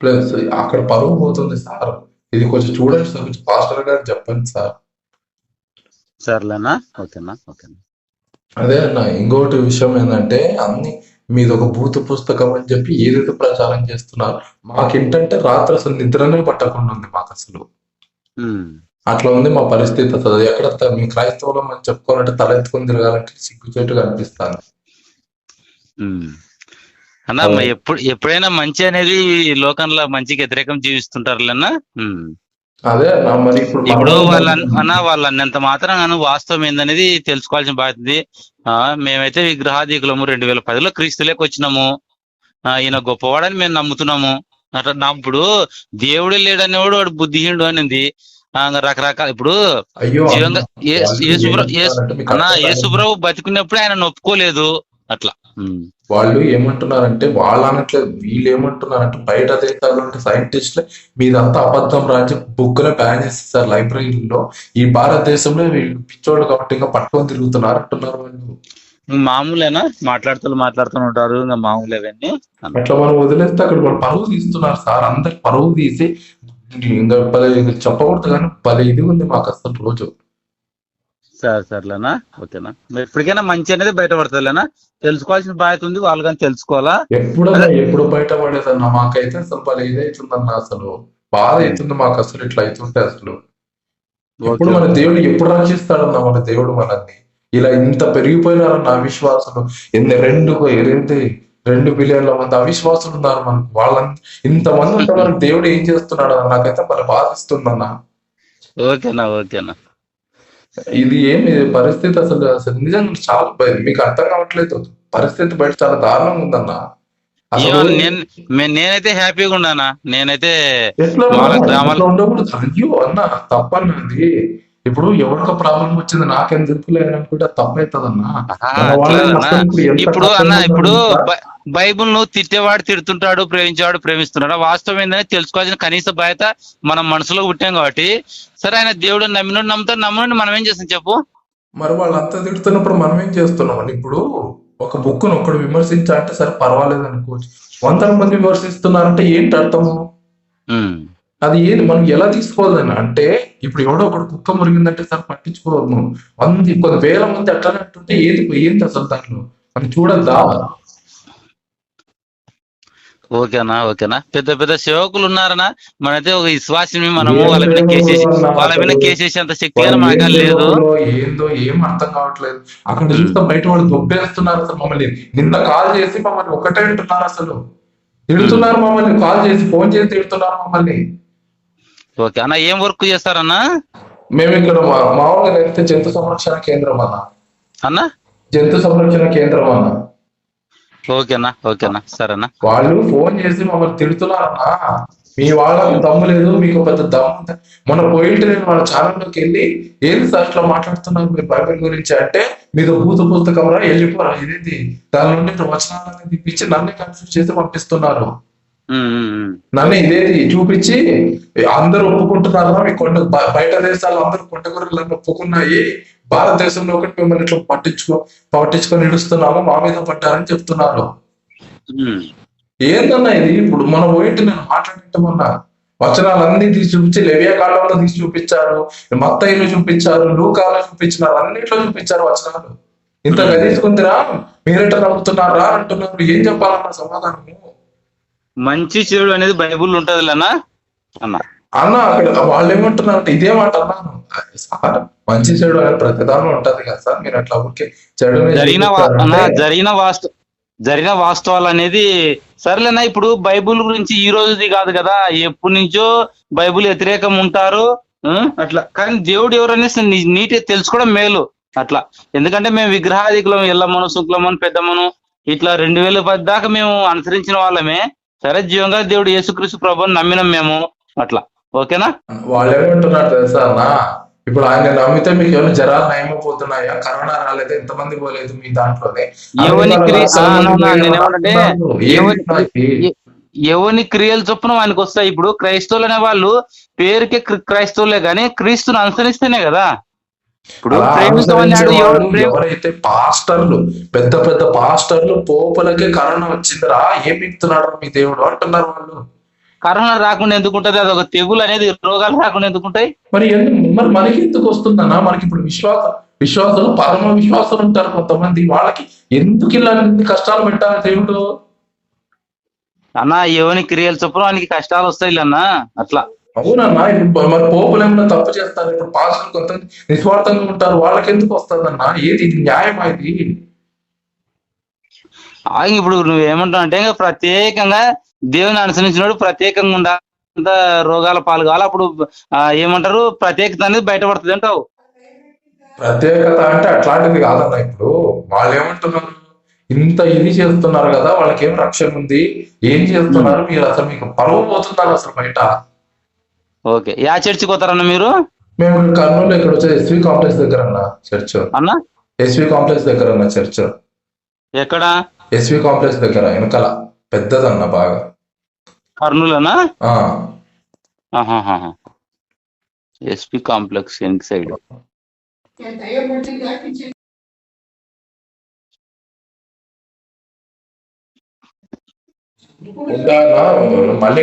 Plus అక్కడ పరువు పోతుంది సార్. ఇది కొంచెం చూడండి సార్, కొంచెం పాస్టర్ గారు చెప్పండి సార్. సర్లేనా, ఓకేనా ఓకేనా. అదే అన్న, ఇంకోటి విషయం ఏంటంటే అన్ని మీది ఒక భూత పుస్తకం అని చెప్పి ఏదైతే ప్రచారం చేస్తున్నారు, మాకేంటంటే రాత్రి అసలు నిద్రనే పట్టకుండా ఉంది మాకు అసలు. ఉమ్, అట్లా ఉంది మా పరిస్థితి అసలు. ఎక్కడ మీ క్రైస్తవులం అని చెప్పుకోవాలంటే తల ఎత్తుకొని తిరగాలంటే సిగ్గుచేటుగా అనిపిస్తాను. ఉమ్. అన్నా ఎప్పుడైనా మంచి అనేది ఈ లోకంలో మంచికి వ్యతిరేకం జీవిస్తుంటారులేనా. అదే అన్న, మరి ఇప్పుడు వాళ్ళు అన్నంత మాత్రం వాస్తవం ఏందనేది తెలుసుకోవాల్సిన బాధ్యత. మేమైతే విగ్రహాదీకులము 2010లో క్రీస్తులోకి వచ్చినాము. ఈయన గొప్పవాడని మేము నమ్ముతున్నాము. అట్లా ఇప్పుడు దేవుడే లేడనేవాడు వాడు బుద్ధిహీనుడు అనింది. రకరకాల ఇప్పుడు జీవంగా యేసుప్రభు బతికున్నప్పుడే ఆయన ఒప్పుకోలేదు అట్లా. వాళ్ళు ఏమంటున్నారంటే, వాళ్ళు అనట్లేదు, వీళ్ళు ఏమంటున్నారంటే బయట దేశాల్లో ఉంటే సైంటిస్టులే మీదంతా అబద్ధం రాజు బుక్ లో బ్యాన్ చేస్తారు లైబ్రరీలో, ఈ భారతదేశంలో వీళ్ళు పిచ్చోళ్ళు కాబట్టి ఇంకా పట్టుకొని తిరుగుతున్నారు అంటున్నారు వాళ్ళు. మామూలేనా, మాట్లాడుతూ ఉంటారు, ఇంకా మామూలు అవన్నీ. అట్లా మనం వదిలేస్తే అక్కడ వాళ్ళు పరువు తీస్తున్నారు సార్. అందరు పరువు తీసి ఇంకా చెప్పకూడదు కానీ పది ఇది ఉంది మాకు అసలు రోజు. సర్లేనా, ఓకేనా. ఎప్పటికైనా మంచి అనేది బయటపడుతుందిలేనా, తెలుసుకోవాల్సిన బాధ్యత ఉంది, వాళ్ళు కానీ తెలుసుకోవాలా. ఎప్పుడు బయట పడేదన్నా మాకైతే అసలు పలు ఇదైతుందన్న, అసలు బాధ అవుతుంది మాకు అసలు. ఇట్లా అవుతుంటే అసలు ఎప్పుడు మన దేవుడు ఎప్పుడు రక్షిస్తాడన్నా మన దేవుడు మనల్ని. ఇలా ఇంత పెరిగిపోయినారన్న అవిశ్వాసులు. 2 బిలియన్ల మంది అవిశ్వాసులు ఉన్నారు మనకు. ఇంతమంది ఉంటే మనకు దేవుడు ఏం చేస్తున్నాడు అన్న, నాకైతే మన బాధిస్తుందన్న. ఓకేనా. ఇది ఏమి పరిస్థితి అసలు నిజంగా చాలా మీకు అర్థం కావట్లేదు. పరిస్థితి బయట చాలా దారుణంగా ఉందన్న. నేనైతే హ్యాపీగా ఉన్నానా. నేనైతే ఉండకూడదు. అయ్యో అన్న, తప్పన్నది. ఇప్పుడు ఎవరికో ప్రాబ్లం వచ్చింది నాకెందుకు లేదనుకుంటే తప్పవుతుందన్నా. ఇప్పుడు బైబుల్ ను తిట్టేవాడు తిడుతుంటాడు, ప్రేమించేవాడు ప్రేమిస్తున్నాడు. వాస్తవం ఏంటనే తెలుసుకోవాల్సిన కనీస బాధ్యత మనం మనసులో పుట్టాం కాబట్టి. సరే, ఆయన దేవుడు నమ్మినోడు నమ్ముతాడు, నమ్మని మనం ఏం చేస్తాం చెప్పు. మరి వాళ్ళంతా తిడుతున్నప్పుడు మనం ఏం చేస్తున్నాం? ఇప్పుడు ఒక బుక్ ను ఒకడు విమర్శించాలంటే సరే పర్వాలేదు అనుకోవచ్చు. 100 మంది విమర్శిస్తున్నారంటే ఏంటి అర్థము? అది ఏది మనం ఎలా తీసుకోవాలని అంటే, ఇప్పుడు ఎవడో ఒకటి కుక్క మురిగిందంటే సరే పట్టించుకోవద్దు. కొన్ని వేల మంది అట్లానే అంటుంటే ఏంటి అసలు దాంట్లో మనం చూడద్దా? ఓకేనా. పెద్ద సేవకులు ఉన్నారనా, మనైతే ఒక విశ్వాసం మనము వాళ్ళ మీద కేసేసి అంత శక్తి లేదు. ఏందో ఏం అర్థం కావట్లేదు. అక్కడ చూస్తే బయట వాళ్ళు దొబ్బేస్తున్నారు అసలు మమ్మల్ని. నిన్న కాల్ చేసి మమ్మల్ని ఒకటే అంటున్నారు, అసలు తిడుతున్నారు మమ్మల్ని. కాల్ చేసి ఫోన్ చేసి తిడుతున్నారు మమ్మల్ని. ఓకే అన్న, ఏం వర్క్ చేస్తారన్నా? మేము ఇక్కడ మామూలుగా అయితే జంతు సంరక్షణ కేంద్రం అన్న. జంతు సంరక్షణ కేంద్రం అన్న. ఓకేనా సరేనా. వాళ్ళు ఫోన్ చేసి మమ్మల్ని తిడుతున్నారన్నా. మీ వాళ్ళకి దమ్ము లేదు, మీకు పెద్ద దమ్ము. మన పోయింటి నేను వాళ్ళ ఛానల్లోకి వెళ్ళి ఏది సార్ ఇట్లా మాట్లాడుతున్నారు మీరు బైబిల్ గురించి అంటే, మీతో భూత పుస్తకం రా వెళ్ళిపోరా, ఇదేంటి దాని నుండి వచనాలని తిప్పించి నన్ను కన్ఫ్యూజ్ చేసి పంపిస్తున్నారు. నన్ను ఇదేది చూపించి అందరూ ఒప్పుకుంటున్నారా, మీ బయట దేశాల్లో అందరూ కొండగొర్రెలను ఒప్పుకున్నాయి, భారతదేశంలో ఒకటి మిమ్మల్ని ఇట్లా పట్టించుకొని నిడుస్తున్నాము, మా మీద పడ్డారని చెప్తున్నారు. ఏందన్నా ఇది? ఇప్పుడు మనం పోయింటి నేను మాట్లాడటమన్నా వచనాలన్నీ తీసి చూపించి, లెవియా కాలంలో తీసి చూపించారు, మత్తయిలో చూపించారు, లూకాలో చూపించినారు, అన్నిట్లో చూపించారు వచనాలు. ఇంత గదించుకుందిరా, మీరెట్లా నమ్ముతున్నారా అంటున్నారు. ఏం చెప్పాలన్నా సమాధానము? మంచి చెడు అనేది బైబుల్ ఉంటది అన్న. అక్కడ వాళ్ళు ఏమంటున్నారు అంటే ఇదే మాట అన్నాను సార్. మంచి చెడు అనేది ప్రతిదానం ఉంటది కదా సార్, మీరు అట్లా ఊరికే చెడు జరిగిన వాస్తవాలు అనేది సరేలేనా. ఇప్పుడు బైబుల్ గురించి ఈ రోజుది కాదు కదా, ఎప్పటి నుంచో బైబుల్ వ్యతిరేకం ఉంటారు అట్లా. కానీ దేవుడు ఎవరనేసి నీట్గా తెలుసుకోవడం మేలు అట్లా. ఎందుకంటే మేము విగ్రహాదికులం, ఎల్లమ్మను, శుక్లమ్మను, పెద్దమ్మను ఇట్లా 2010 దాకా మేము అనుసరించిన వాళ్ళమే. సరే, జీవంగా దేవుడు యేసుక్రీస్తు ప్రభువుని నమ్మినాం మేము అట్లా. ఓకేనా. వాళ్ళు ఏమంటున్నారు తెలుసా అన్న, ఇప్పుడు ఆయన నమ్మితే మీకు ఏమైనా జరాలు నయమైపోతున్నాయా? కరోనా రాలేదు, ఎంతమంది పోలేదు మీ దాంట్లోనే. ఎవని క్రియలు చొప్పున వానికి వస్తాయి. ఇప్పుడు క్రైస్తవులు అనే వాళ్ళు పేరుకే క్రైస్తవులే గాని క్రీస్తుని అనుసరిస్తేనే కదా. ఇప్పుడు ఎవరైతే పాస్టర్లు, పెద్ద పాస్టర్లు, పోపులకే కరోనా వచ్చిందిరా, ఏం మిగుతున్నాడు మీ దేవుడు అంటున్నారు వాళ్ళు. కరోనా రాకుండా ఎందుకుంటది? అది ఒక తెగులు అనేది, రోగాలు రాకుండా ఎందుకుంటాయి? మరి మనకి ఎందుకు వస్తుందన్నా? మనకి ఇప్పుడు విశ్వాసులు పరమ విశ్వాసులు ఉంటారు కొంతమంది, వాళ్ళకి ఎందుకు ఇలా అన్ని కష్టాలు పెట్టాలి దేవుడు? అన్న ఎవని క్రియలు చొప్పున వానికి కష్టాలు వస్తాయి అన్న, అట్లా. అవునన్నా, ఇప్పుడు మరి పోపులు ఏమైనా తప్పు చేస్తారు, ఇప్పుడు పాస్టర్లు కొంత నిస్వార్థంగా ఉంటారు, వాళ్ళకి ఎందుకు వస్తుందన్నా? ఏది ఇది న్యాయమా ఇది? ఇప్పుడు నువ్వేమంటావు అంటే, ఇంకా ప్రత్యేకంగా దేవుని అనుసరించినోడు ప్రత్యేకంగా ఉండాలంత రోగాల పాలు కావాలి, అప్పుడు ఏమంటారు, ప్రత్యేకత అనేది బయటపడుతుంది అంటావు. ప్రత్యేకత అంటే అట్లాంటిది కాదన్న. ఇప్పుడు వాళ్ళు ఏమంటున్నారు, ఇంత ఇది చేస్తున్నారు కదా, వాళ్ళకి ఏం రక్షణ ఉంది, ఏం చేస్తున్నారు మీరు? అసలు మీకు పరువు పోతున్నారు అసలు బయట. ఓకే, యా చర్చికి పోతారన్న మీరు? మేము కర్నూలు ఇక్కడ వచ్చే ఎస్వి కాంప్లెక్స్ దగ్గర అన్న చర్చ్. అన్న ఎస్వి కాంప్లెక్స్ దగ్గర అన్న చర్చ్. ఎక్కడ? ఎస్వి కాంప్లెక్స్ దగ్గర వెనకాల పెద్దదన్న బాగా. కర్నూలనా? ఆ ఎస్పీ కాంప్లెక్స్ వెనక సైడ్. ఉంటా అన్న, మళ్ళీ